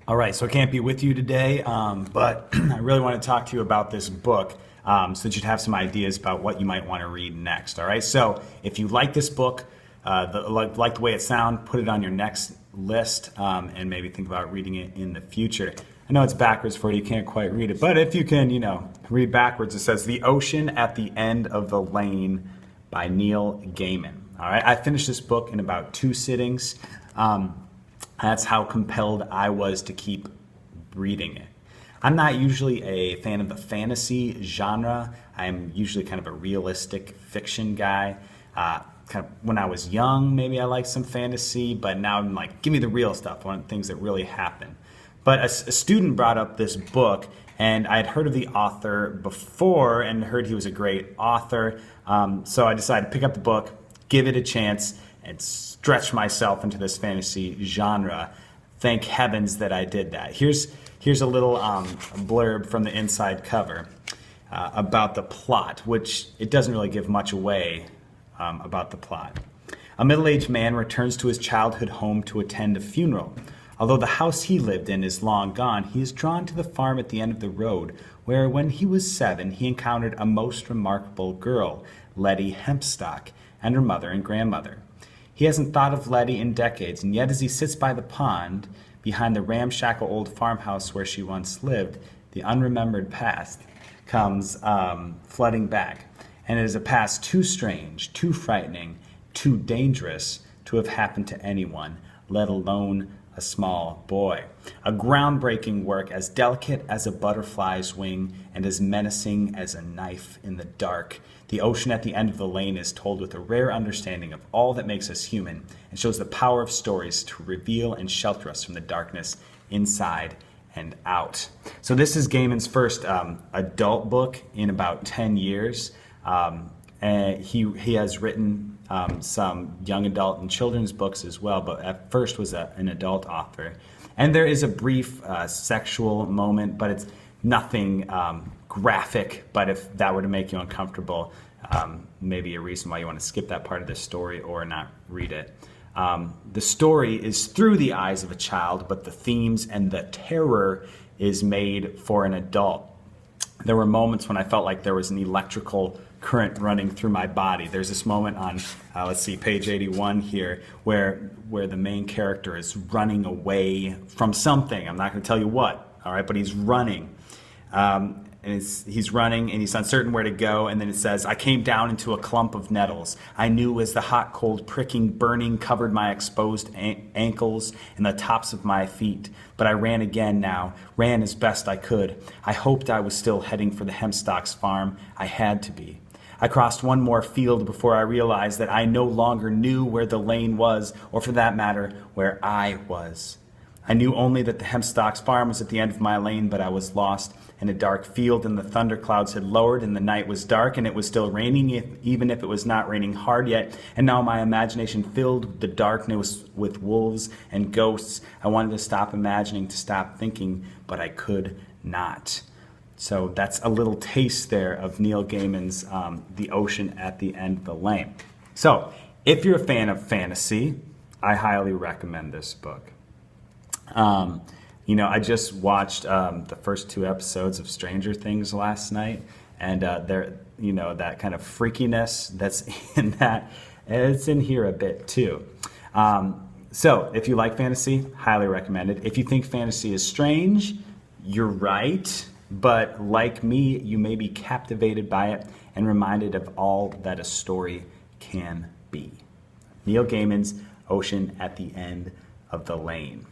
All right, so I can't be with you today, but I really want to talk to you about this book so that you'd have some ideas about what you might want to read next. All right, so if you like this book, like the way it sounds, put it on your next list and maybe think about reading it in the future. I know it's backwards for you, you can't quite read it, but if you can, read backwards, it says The Ocean at the End of the Lane by Neil Gaiman. All right, I finished this book in about 2 sittings. That's how compelled I was to keep reading it. I'm not usually a fan of the fantasy genre. I'm usually kind of a realistic fiction guy. Kind of when I was young, maybe I liked some fantasy, but now I'm like, give me the real stuff. I want things that really happen. But a student brought up this book, and I had heard of the author before and heard he was a great author. So I decided to pick up the book, give it a chance, and stretch myself into this fantasy genre. Thank heavens that I did that. Here's a little blurb from the inside cover about the plot, which it doesn't really give much away about the plot. A middle-aged man returns to his childhood home to attend a funeral. Although the house he lived in is long gone, he is drawn to the farm at the end of the road, where when he was 7, he encountered a most remarkable girl, Letty Hempstock, and her mother and grandmother. He hasn't thought of Letty in decades, and yet as he sits by the pond, behind the ramshackle old farmhouse where she once lived, the unremembered past comes flooding back. And it is a past too strange, too frightening, too dangerous to have happened to anyone, let alone a small boy. A groundbreaking work as delicate as a butterfly's wing and as menacing as a knife in the dark. The Ocean at the End of the Lane is told with a rare understanding of all that makes us human and shows the power of stories to reveal and shelter us from the darkness inside and out. So this is Gaiman's first adult book in about 10 years. And he has written some young adult and children's books as well, but at first was an adult author. And there is a brief sexual moment, but it's nothing graphic. But if that were to make you uncomfortable, maybe a reason why you want to skip that part of the story or not read it. The story is through the eyes of a child, but the themes and the terror is made for an adult. There were moments when I felt like there was an electrical current running through my body. There's this moment on, let's see, page 81 here, where the main character is running away from something. I'm not going to tell you what, all right, but he's running. And he's running, and he's uncertain where to go, and then it says, I came down into a clump of nettles. I knew as the hot, cold, pricking, burning covered my exposed ankles and the tops of my feet. But I ran again now, ran as best I could. I hoped I was still heading for the Hempstocks farm. I had to be. I crossed one more field before I realized that I no longer knew where the lane was, or for that matter, where I was. I knew only that the Hempstocks farm was at the end of my lane, but I was lost in a dark field, and the thunderclouds had lowered, and the night was dark, and it was still raining, even if it was not raining hard yet. And now my imagination filled the darkness with wolves and ghosts. I wanted to stop imagining, to stop thinking, but I could not. So that's a little taste there of Neil Gaiman's The Ocean at the End of the Lane. So if you're a fan of fantasy, I highly recommend this book. I just watched the first 2 episodes of Stranger Things last night, and that kind of freakiness that's in that, it's in here a bit too. So if you like fantasy, highly recommend it. If you think fantasy is strange, you're right, but like me, you may be captivated by it and reminded of all that a story can be. Neil Gaiman's Ocean at the End of the Lane.